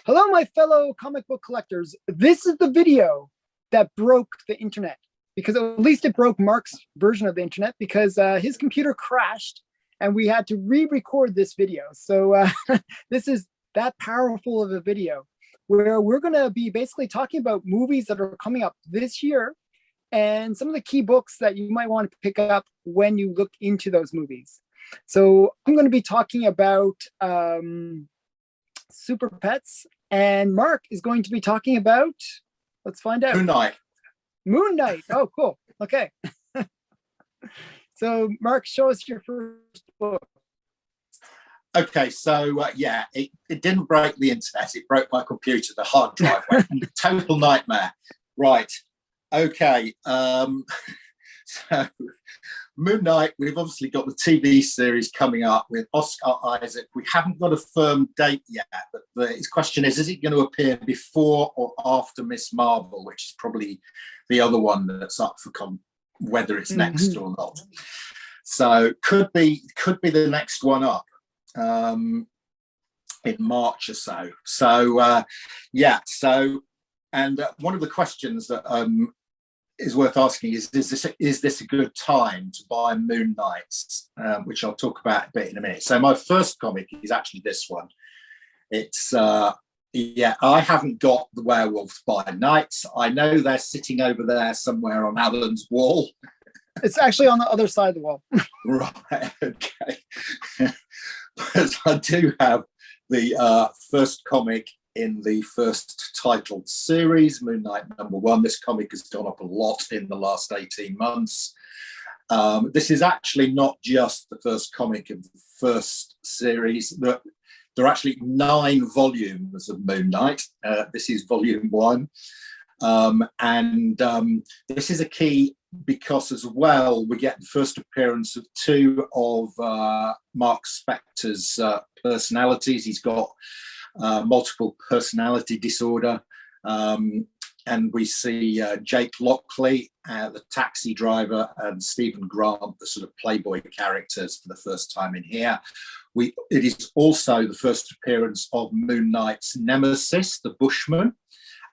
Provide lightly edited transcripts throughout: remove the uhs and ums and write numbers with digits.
Hello, my fellow comic book collectors. This is the video that broke the internet, because at least it broke Mark's version of the internet, because his computer crashed and we had to re-record this video. So this is that powerful of a video where we're going to be basically talking about movies that are coming up this year and some of the key books that you might want to pick up when you look into those movies. So I'm going to be talking about Super Pets, and Mark is going to be talking about, let's find out. Moonlight. Moonlight. Oh, cool. Okay. So Mark, show us your first book. Okay, so yeah, it didn't break the internet. It broke my computer. The hard drive went. Total nightmare. Right. Okay. So Moonlight, we've obviously got the TV series coming up with Oscar Isaac. We haven't got a firm date yet, but his question is it going to appear before or after Miss Marvel, which is probably the other one that's up for whether it's next or not. So could be the next one up in March or so. So yeah. So and one of the questions that is worth asking is this a good time to buy Moonlight, which I'll talk about a bit in a minute. So my first comic is actually this one. It's yeah, I haven't got The Werewolves by Night. I know they're sitting over there somewhere on Alan's wall. It's actually on the other side of the wall. Right, okay. But I do have the first comic in the first titled series, Moonlight #1. This comic has gone up a lot in the last 18 months. This is actually not just the first comic of the first series. There are actually 9 volumes of Moonlight. This is volume 1. And this is a key because as well, we get the first appearance of 2 of Mark Spector's personalities. He's got multiple personality disorder, and we see Jake Lockley, the taxi driver, and Stephen Grant, the sort of playboy characters, for the first time in here. It is also the first appearance of Moonlight's nemesis, the Bushman,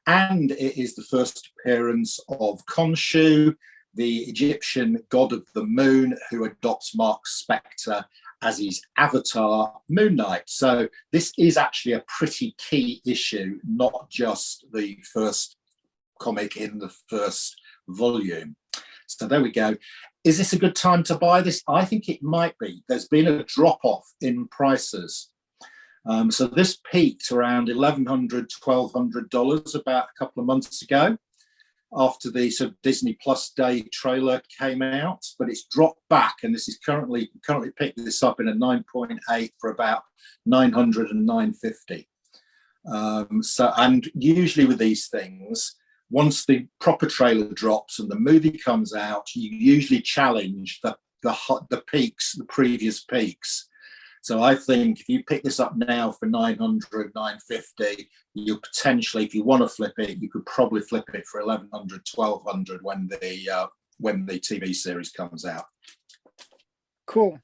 and it is the first appearance of Khonshu, the Egyptian god of the moon, who adopts Mark Spector as his avatar, Moonlight. So this is actually a pretty key issue, not just the first comic in the first volume. So there we go. Is this a good time to buy this? I think it might be. There's been a drop-off in prices. So this peaked around $1,100, $1,200 about a couple of months ago, after the sort of Disney Plus Day trailer came out, but it's dropped back, and this is currently picked this up in a 9.8 for about $900 and $950. So, and usually with these things, once the proper trailer drops and the movie comes out, you usually challenge the peaks, the previous peaks. So I think if you pick this up now for $900, $950, you potentially, if you want to flip it, you could probably flip it for $1,100, $1,200 when the TV series comes out. Cool.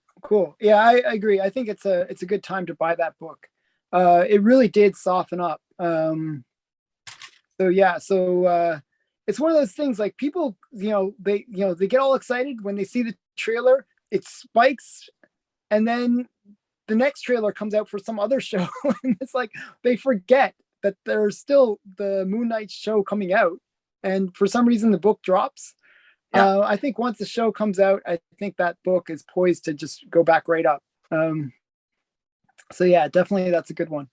Yeah, I agree. I think it's a good time to buy that book. It really did soften up. So yeah, it's one of those things, like, people, they get all excited when they see the trailer. It spikes, and then the next trailer comes out for some other show, and it's like they forget that there's still the Moon Knight show coming out, and for some reason the book drops. Yeah. I think once the show comes out, I think that book is poised to just go back right up. So yeah, definitely that's a good one.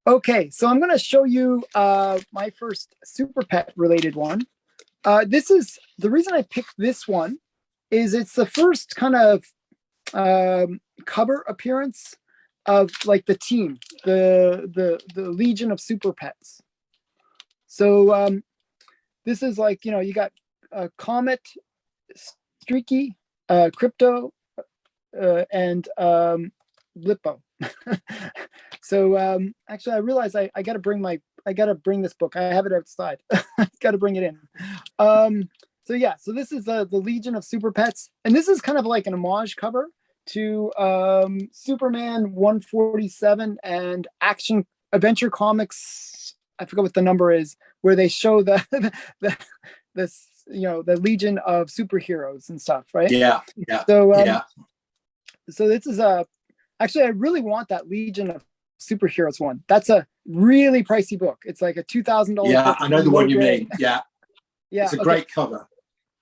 Okay, so I'm going to show you my first Super Pet related one. This is the reason I picked this one, is it's the first kind of cover appearance of, like, the team, the Legion of Super Pets. So this is like, you got Comet, Streaky, Crypto, and Lippo. So actually, I realized I got to bring this book. I have it outside. Got to bring it in. So yeah, so this is the Legion of Super Pets, and this is kind of like an homage cover to Superman 147 and Action Adventure Comics, I forget what the number is, where they show the this, the Legion of superheroes and stuff, right? Yeah. So this is actually, I really want that Legion of superheroes one. That's a really pricey book. It's like a $2,000. Yeah, I know the one you mean. Yeah. Yeah. It's a great cover.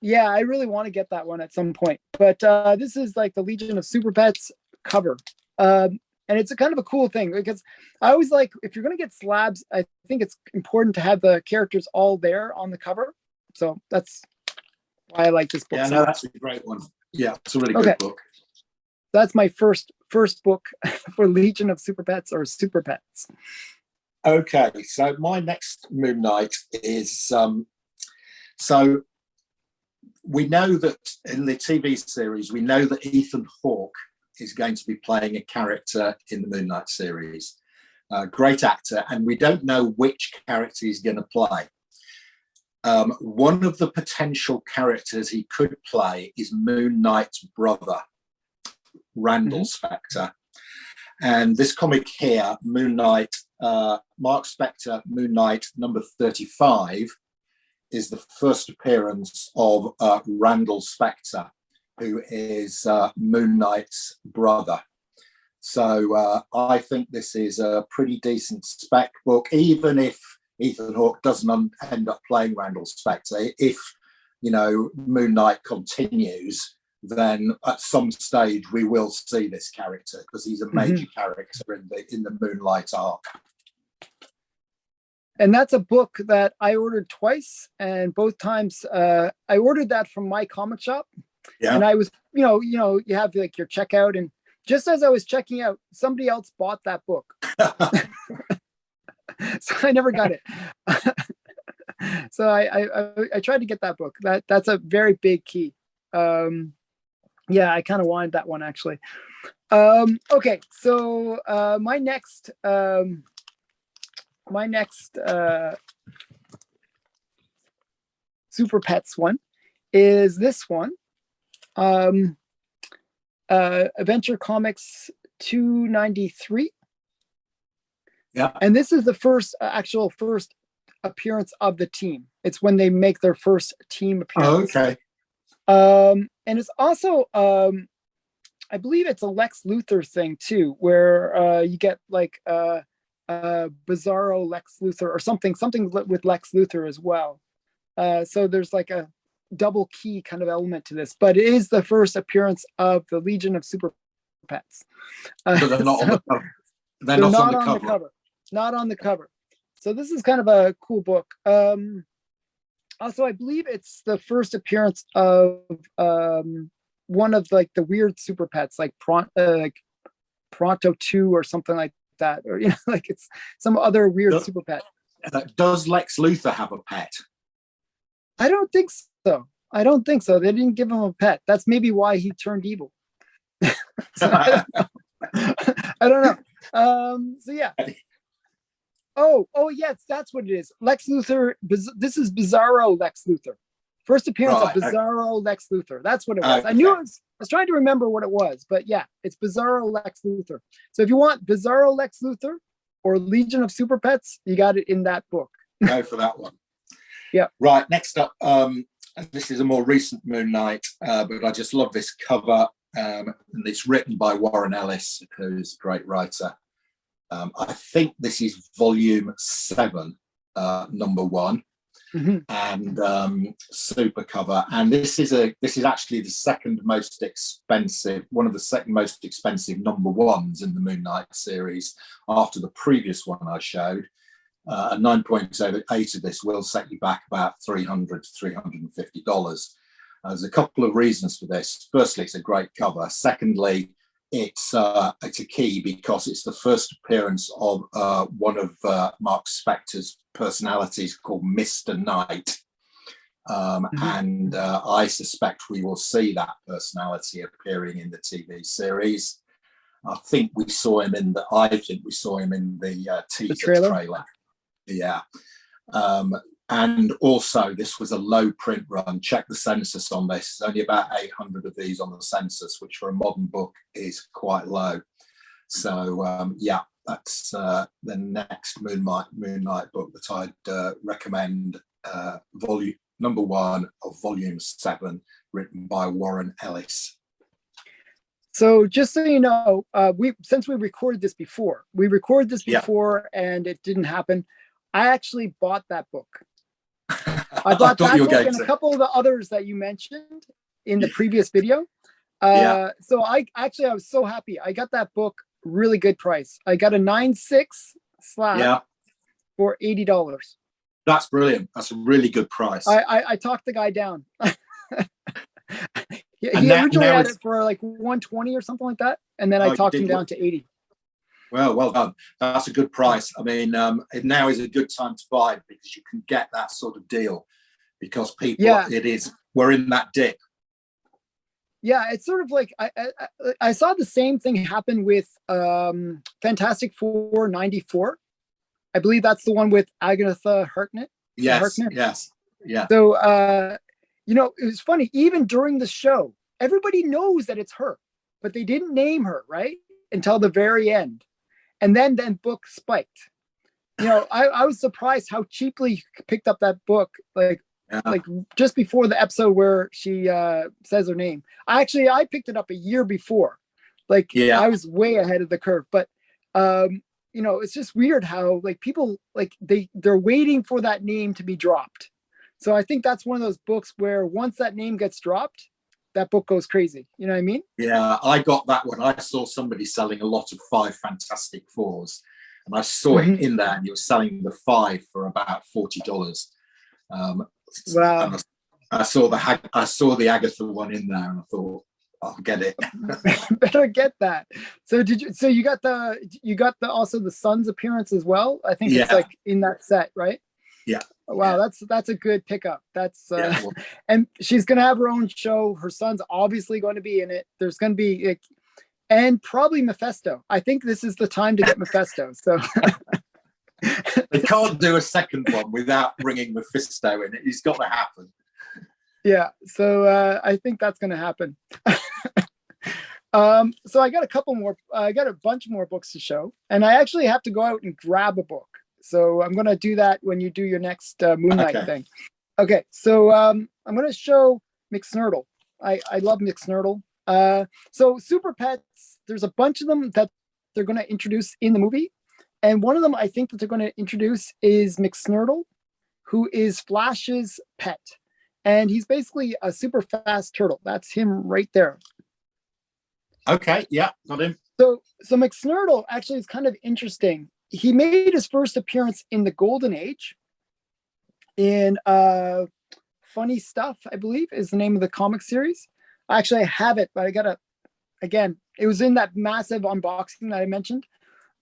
Yeah, I really want to get that one at some point. But this is like the Legion of Super Pets cover. And it's a kind of a cool thing because I always like, if you're going to get slabs, I think it's important to have the characters all there on the cover. So that's why I like this book. Yeah, so no, much. that's a great one. Yeah, it's a really good book. That's my first book for Legion of Super Pets or Super Pets. Okay, so my next Moon Knight is so we know that in the TV series, we know that Ethan Hawke is going to be playing a character in the Moon Knight series. Great actor, and we don't know which character he's going to play. One of the potential characters he could play is Moon Knight's brother, Randall Spector. And this comic here, Moon Knight, Mark Spector, Moon Knight number 35, is the first appearance of Randall Spector, who is Moon Knight's brother. So I think this is a pretty decent spec book, even if Ethan Hawke doesn't end up playing Randall Spector. If, Moon Knight continues, then at some stage we will see this character because he's a major character in the Moonlight arc. And that's a book that I ordered twice, and both times I ordered that from my comic shop. Yeah. And I was, you have like your checkout, and just as I was checking out, somebody else bought that book. So I never got it. So I tried to get that book. That's a very big key. Yeah, I kind of wanted that one actually. Okay, so my next Super Pets one is this one. Adventure Comics 293. Yeah. And this is the first appearance of the team. It's when they make their first team appearance. Oh, okay. And it's also I believe it's a Lex Luthor thing too, where you get like Bizarro Lex Luthor or something with Lex Luthor as well. So there's like a double key kind of element to this, but it is the first appearance of the Legion of Super Pets. So they're not on the cover. They're not on the cover. Not on the cover. So this is kind of a cool book. Also, I believe it's the first appearance of one of like the weird Super Pets, like Pronto 2 or something like that, or like it's some other weird Super Pet. Does Lex Luthor have a pet? I don't think so. They didn't give him a pet. That's maybe why he turned evil. So I don't know. So yeah. Oh yes, that's what it is. Lex Luthor. This is Bizarro Lex Luthor. First appearance of Bizarro Lex Luthor. That's what it was. I knew it was. I was trying to remember what it was, but yeah, it's Bizarro Lex Luthor. So if you want Bizarro Lex Luthor or Legion of Super Pets, you got it in that book. Go for that one. Yeah. Right. Next up, this is a more recent Moon Knight, but I just love this cover. And it's written by Warren Ellis, who's a great writer. I think this is volume 7, number 1, and super cover. And this is actually the second most expensive, one of the second most expensive number 1s in the Moon Knight series, after the previous one I showed. A 9.8 of this will set you back about $300 to $350. There's a couple of reasons for this. Firstly, it's a great cover. Secondly, it's a key because it's the first appearance of one of Mark Spector's personalities called Mr. Knight. And I suspect we will see that personality appearing in the TV series. I think we saw him in the teaser trailer. Yeah. And also, this was a low print run. Check the census on this. There's only about 800 of these on the census, which for a modern book is quite low. So, yeah, that's the next Moonlight book that I'd recommend. Volume number 1 of volume 7, written by Warren Ellis. So just so you know, since we recorded this before, and it didn't happen. I actually bought that book. I bought that book and a couple of the others that you mentioned in the previous video. So I was so happy. I got that book really good price. I got a 9.6 slab for $80. That's brilliant. That's a really good price. I talked the guy down. He originally had it for like 120 or something like that, and then I talked him down to 80. Well done. That's a good price. I mean, now is a good time to buy because you can get that sort of deal because people, we're in that dip. Yeah, it's sort of like I saw the same thing happen with Fantastic Four 94. I believe that's the one with Agatha Harkness. Yes. Yeah. So it was funny. Even during the show, everybody knows that it's her, but they didn't name her right until the very end, and then book spiked. I was surprised how cheaply you picked up that book, like just before the episode where she says her name. I picked it up a year before. I was way ahead of the curve, but it's just weird how people they're waiting for that name to be dropped. So I think that's one of those books where once that name gets dropped, that book goes crazy. You know what I mean? Yeah, I got that one. I saw somebody selling a lot of 5 Fantastic Fours, and I saw it in there, and he was selling the 5 for about $40. Wow! I saw the Agatha one in there, and I thought, I'll get it. Better get that. So you got also the Sun's appearance as well? I think it's in that set, right? Yeah. Wow, that's a good pickup. That's and she's gonna have her own show. Her son's obviously going to be in it. There's going to be and probably Mephisto. I think this is the time to get Mephisto. So they can't do a second one without bringing Mephisto in it. It's got to happen. Yeah, so I think that's going to happen. So I got a couple more. I got a bunch more books to show, and I actually have to go out and grab a book. So I'm going to do that when you do your next Moonlight thing. Okay, so I'm going to show McSnurtle. I love McSnurtle. So Super Pets, there's a bunch of them that they're going to introduce in the movie. And one of them I think that they're going to introduce is McSnurtle, who is Flash's pet. And he's basically a super fast turtle. That's him right there. Okay, yeah, got him. So McSnurtle actually is kind of interesting. He made his first appearance in the Golden Age in Funny Stuff, I believe, is the name of the comic series. Actually, I have it, but again, it was in that massive unboxing that I mentioned.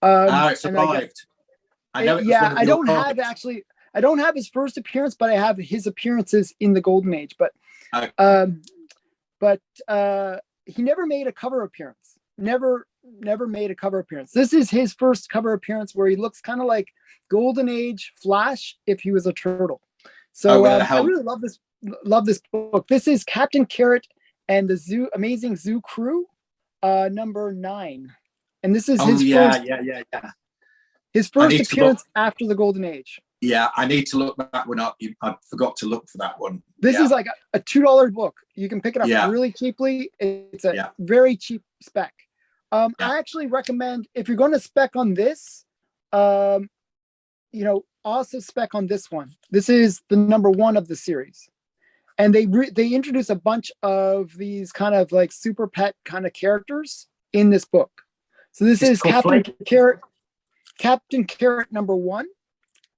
It survived. I know. I don't have his first appearance, but I have his appearances in the Golden Age. But he never made a cover appearance. Never made a cover appearance. This is his first cover appearance where he looks kind of like Golden Age Flash if he was a turtle. So I really love this book. This is Captain Carrot and the Amazing Zoo Crew, number 9. And this is his first appearance after the Golden Age. Yeah, I need to look that one up. I forgot to look for that one. This is like a $2 book. You can pick it up really cheaply. It's a very cheap spec. I actually recommend, if you're going to spec on this, also spec on this one. This is the number 1 of the series. And they introduce a bunch of these kind of like super pet kind of characters in this book. So this is Captain Carrot number 1.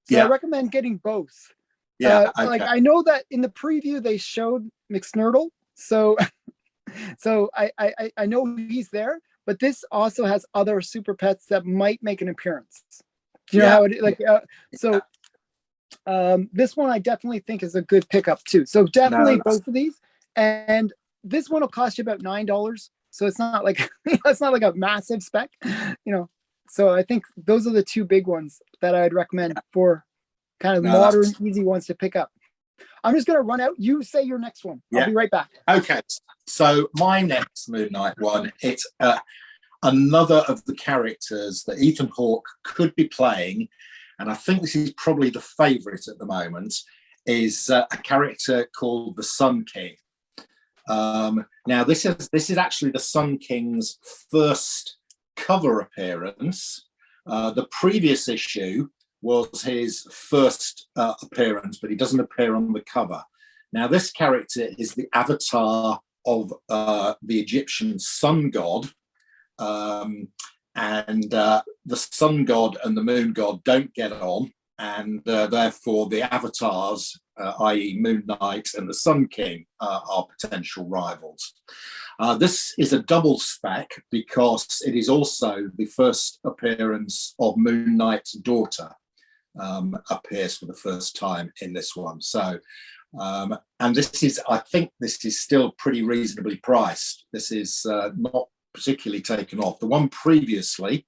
So I recommend getting both. Yeah. Like I know that in the preview they showed McSnurtle. So I know he's there, but this also has other super pets that might make an appearance. Do you know how it this one I definitely think is a good pickup too. So definitely both of these. And this one will cost you about $9. So it's not like it's not like a massive spec, So I think those are the 2 big ones that I'd recommend for kind of modern, easy ones to pick up. I'm just going to run out. You say your next one. I'll be right back. Okay. So my next Moon Knight one, another of the characters that Ethan Hawke could be playing, and I think this is probably the favourite at the moment, is a character called the Sun King. Now, this is actually the Sun King's first cover appearance. The previous issue was his first appearance, but he doesn't appear on the cover. Now, this character is the avatar of the Egyptian sun god, and the sun god and the moon god don't get on, and therefore the avatars, i.e. Moon Knight and the Sun King, are potential rivals. This is a double spec because it is also the first appearance of Moon Knight's daughter, appears for the first time in this one. So, and this is, I think this is still pretty reasonably priced. This is not particularly taken off. The one previously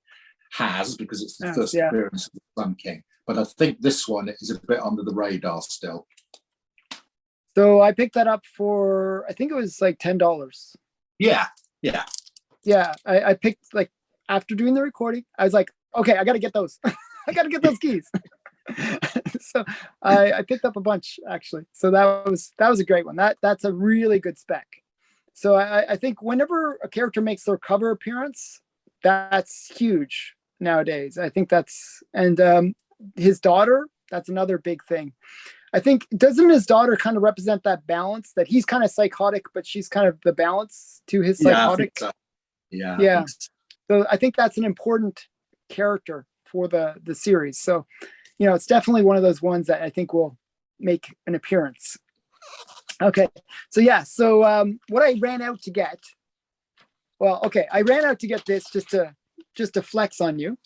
has, because it's the first appearance of the Sun King. But I think this one is a bit under the radar still. So I picked that up for, I think it was like $10. Yeah. I picked, like, after doing the recording, I was like, okay, I got to get those. I got to get those keys. So I picked up a bunch, actually. So that was a great one. That's a really good spec. So I think whenever a character makes their cover appearance, that's huge nowadays. I think that's, and his daughter, that's another big thing. I think, doesn't his daughter kind of represent that balance, that he's kind of psychotic, but she's kind of the balance to his psychotic? I think so. Yeah. So I think that's an important character for the series. So, you know, it's definitely one of those ones that I think will make an appearance. Okay. So yeah. So what I ran out to get, I ran out to get this just to flex on you.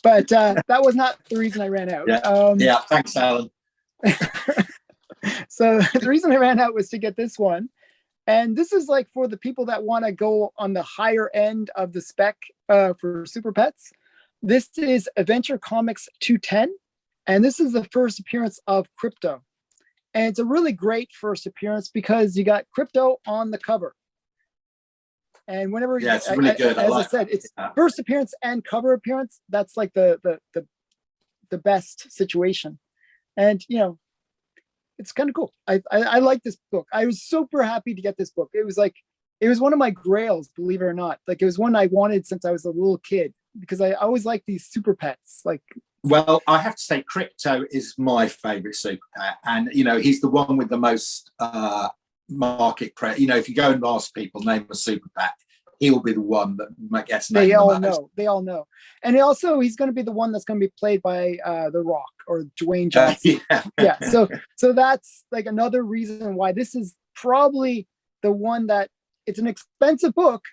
But that was not the reason I ran out. Thanks, Alan. So the reason I ran out was to get this one. And this is like for the people that want to go on the higher end of the spec for Super Pets. This is Adventure Comics 210. And this is the first appearance of Crypto. And it's a really great first appearance because you got Crypto on the cover. And whenever, it's really good. As I said, it's first appearance and cover appearance. That's like the best situation. And, you know, it's kind of cool. I like this book. I was super happy to get this book. It was one of my grails, believe it or not. Like, it was one I wanted since I was a little kid, because I always like these super pets. Like, well, I have to say Crypto is my favorite super pet. And, you know, he's the one with the most market press. You know, if you go and ask people, name a super pet, he will be the one that gets named. They all know. And also, he's going to be the one that's going to be played by The Rock or Dwayne Johnson. So that's like another reason why this is probably the one that, it's an expensive book,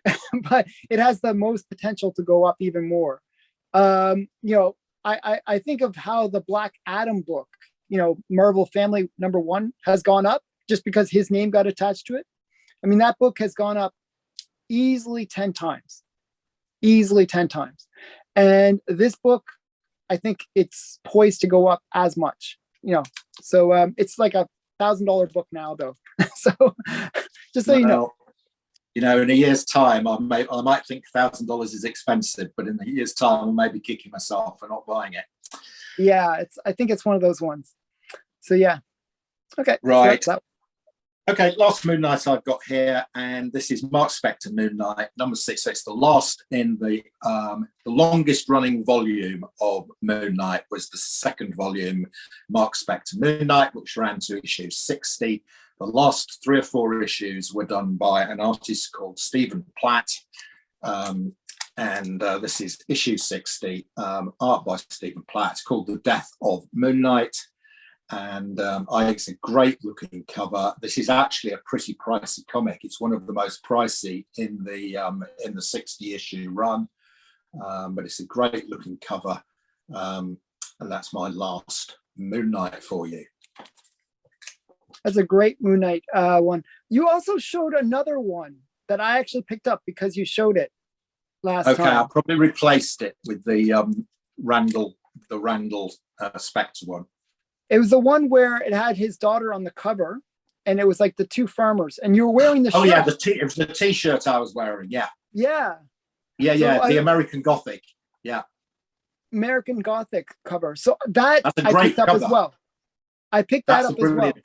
but it has the most potential to go up even more. You know, I think of how the Black Adam book, you know, Marvel Family #1 has gone up just because his name got attached to it. I mean, that book has gone up easily 10 times. And this book, I think it's poised to go up as much, you know. So it's like $1,000 book now, though. So just so you know. You know, in a year's time, I might think $1,000 is expensive, but in a year's time, I may be kicking myself for not buying it. Yeah, I think it's one of those ones. So yeah. Okay. Right. So okay, last Moon Knight I've got here, and this is Mark Spector Moonlight, #6. So it's the last in the longest running volume of Moon Knight was the second volume, Mark Spector Moonlight, which ran to issue 60. The last 3 or 4 issues were done by an artist called Stephen Platt. And this is issue 60, art by Stephen Platt. It's called The Death of Moon Knight. And I think it's a great looking cover. This is actually a pretty pricey comic. It's one of the most pricey in the 60 issue run. But it's a great looking cover. And that's my last Moon Knight for you. That's a great Moon Knight one. You also showed another one that I actually picked up because you showed it last time. Okay, I probably replaced it with the Randall Spector one. It was the one where it had his daughter on the cover, and it was like the two farmers, and you were wearing the Oh shirt. yeah, it was the T-shirt I was wearing. Yeah, Yeah, the American Gothic. Yeah, American Gothic cover. So that that's a I great picked up cover. as well. I picked that That's a up as well. brilliant.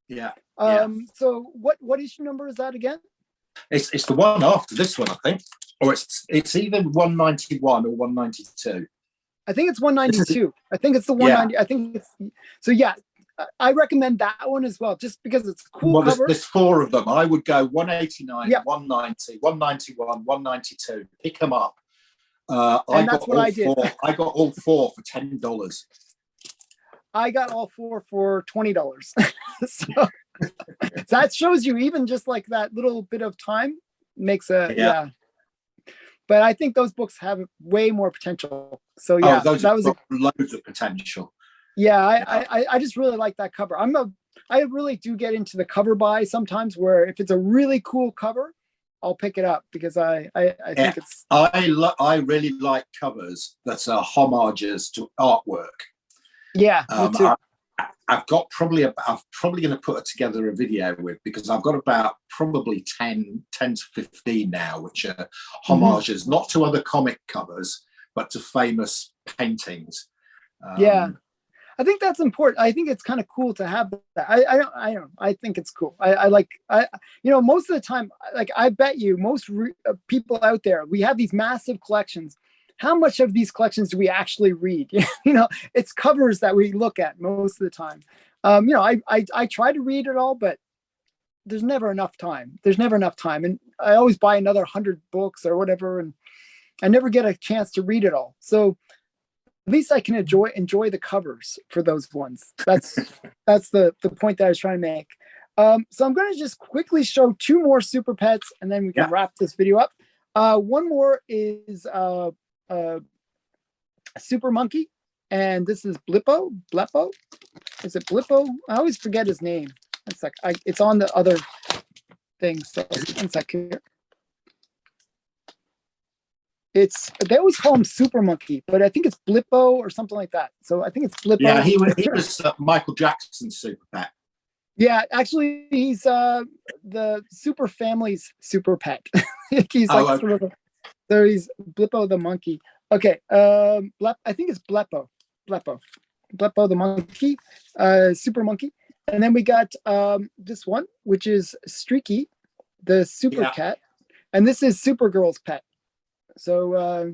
Yeah, yeah. So what issue number is that again? It's the one after this one, I think, or it's either 191 or 192. I think it's 192. I think it's the 190. I think it's so. Yeah, I recommend that one as well, just because it's a cool cover. There's four of them. I would go 189, 190, 191, 192. Pick them up. And that's what I did. I got all four for $10. I got all four for $20. So that shows you, even just like that little bit of time makes yeah. But I think those books have way more potential. So yeah, that was loads of potential. Yeah, I just really like that cover. I really do get into the cover buy sometimes, where if it's a really cool cover, I'll pick it up because I think it's. I really like covers that are homages to artwork. Yeah, me too. I'm probably going to put together a video with, because I've got about probably 10 to 15 now, which are homages, not to other comic covers, but to famous paintings. Yeah, I think that's important. I think it's kind of cool to have that. I think it's cool. Most of the time, like, I bet you most people out there, we have these massive collections. How much of these collections do we actually read? It's covers that we look at most of the time. I try to read it all, but there's never enough time. And I always buy another 100 books or whatever, and I never get a chance to read it all. So at least I can enjoy the covers for those ones. That's the point that I was trying to make. So I'm going to just quickly show two more Super Pets, and then we can wrap this video up. One more is Super Monkey, and this is Bleppo. Is it Bleppo? I always forget his name. It's like it's on the other thing. So one sec here. They always call him Super Monkey, but I think it's Bleppo or something like that. So I think it's Bleppo. Yeah, he was Michael Jackson's Super Pet. Yeah, actually, he's the Super Family's Super Pet. He's so he's Bleppo the monkey. Okay, I think it's Bleppo the monkey, Super Monkey, and then we got this one, which is Streaky, the Super Cat, and this is Supergirl's pet. So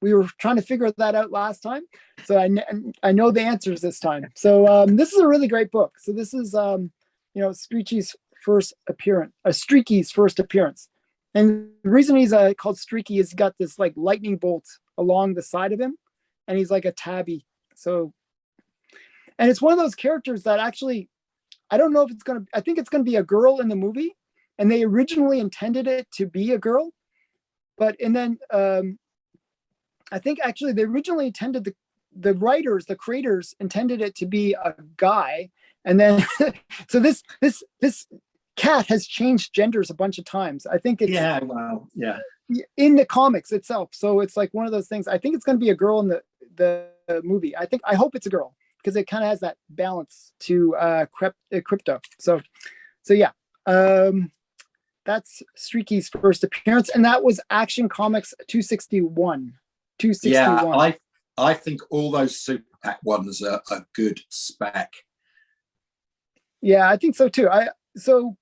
we were trying to figure that out last time, so I know the answers this time. So this is a really great book. So this is Streaky's first appearance. And the reason he's called Streaky is he's got this like lightning bolt along the side of him, and he's like a tabby. So, and it's one of those characters that actually, I don't know if I think it's going to be a girl in the movie, and they originally intended it to be a girl, and then I think actually they originally intended the creators intended it to be a guy, and then so this cat has changed genders a bunch of times. I think it's in the comics itself. So it's like one of those things. I think it's going to be a girl in the movie. I hope it's a girl, because it kind of has that balance to Crypto. So yeah, that's Streaky's first appearance, and that was Action Comics 261. Yeah, I think all those Super Pet ones are a good spec. Yeah, I think so too. So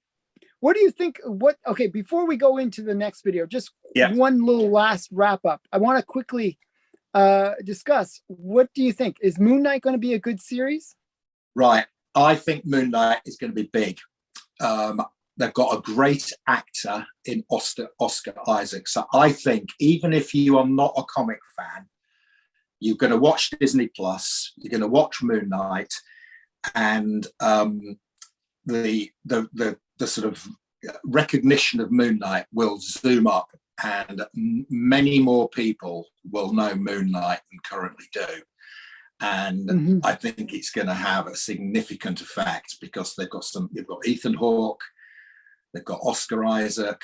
what do you think? Okay, before we go into the next video, just one little last wrap up. I want to quickly discuss, what do you think? Is Moon Knight going to be a good series? Right. I think Moon Knight is going to be big. They've got a great actor in Oscar Isaac. So I think even if you are not a comic fan, you're going to watch Disney Plus, you're going to watch Moon Knight, and the sort of recognition of Moon Knight will zoom up, and many more people will know Moon Knight than currently do. And I think it's going to have a significant effect, because you've got Ethan Hawke, they've got Oscar Isaac.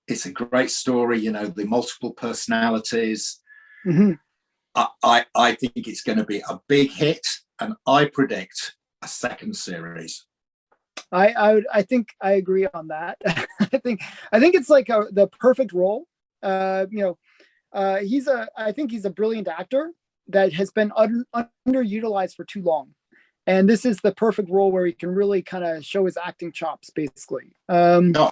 It's a great story, the multiple personalities. I think it's going to be a big hit, and I predict a second series. I think I agree on that. I think it's like the perfect role. I think he's a brilliant actor that has been underutilized for too long. And this is the perfect role where he can really kind of show his acting chops, basically. No,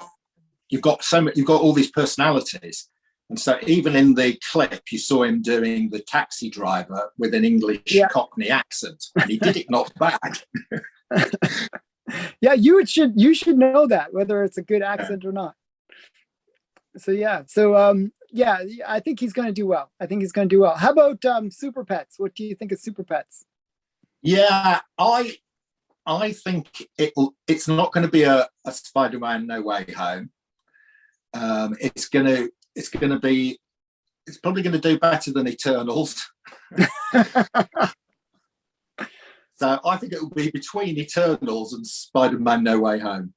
you've got all these personalities. And so even in the clip, you saw him doing the taxi driver with an English Cockney accent, and he did it not bad. Yeah, you should know that, whether it's a good accent or not. So I think he's going to do well. How about Super Pets? What do you think of Super Pets? Yeah, I think it's not going to be a Spider-Man No Way Home. It's probably going to do better than Eternals. So I think it will be between Eternals and Spider-Man No Way Home.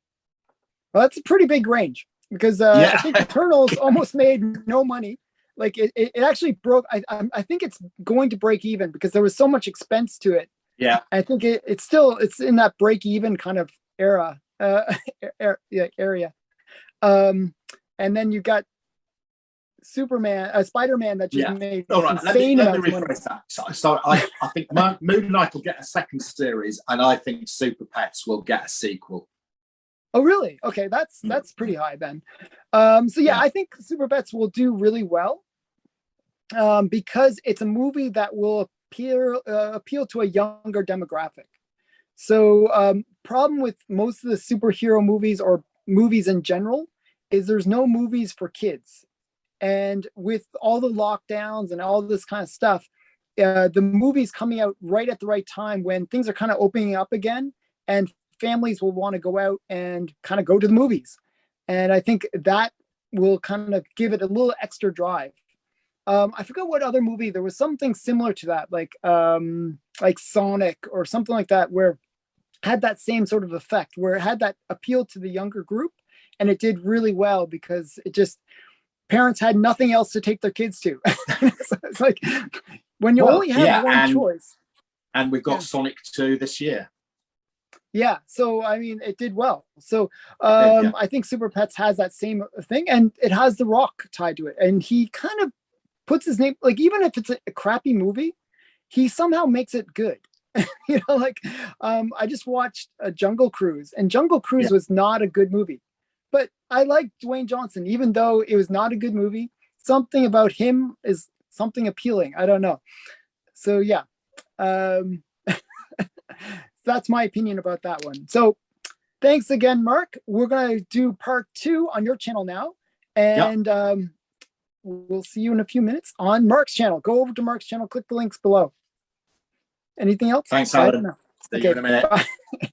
Well, that's a pretty big range, because I think Eternals almost made no money. Like it actually broke. I think it's going to break even because there was so much expense to it. Yeah, I think it's in that break even kind of area. And then you got Spider-Man that just made insane let me amounts of money. rephrase that. So I think Moon Knight will get a second series, and I think Super Pets will get a sequel. Oh, really? Okay, that's pretty high then. I think Super Pets will do really well, because it's a movie that will appeal to a younger demographic. So problem with most of the superhero movies or movies in general is there's no movies for kids. And with all the lockdowns and all this kind of stuff, the movie's coming out right at the right time when things are kind of opening up again, and families will want to go out and kind of go to the movies. And I think that will kind of give it a little extra drive. I forgot what other movie, there was something similar to that, like Sonic or something like that, where it had that same sort of effect, where it had that appeal to the younger group, and it did really well because parents had nothing else to take their kids to. It's like when you only have one choice. And we've got Sonic 2 this year. Yeah, so I mean, it did well. So I think Super Pets has that same thing, and it has The Rock tied to it, and he kind of puts his name, like, even if it's a crappy movie, he somehow makes it good. I just watched Jungle Cruise, and Jungle Cruise was not a good movie, but I like Dwayne Johnson, even though it was not a good movie. Something about him is something appealing. I don't know. So yeah, that's my opinion about that one. So thanks again, Mark. We're going to do part 2 on your channel now, and we'll see you in a few minutes on Mark's channel. Go over to Mark's channel, click the links below. Anything else? Thanks, Alan. See you in a minute. Bye.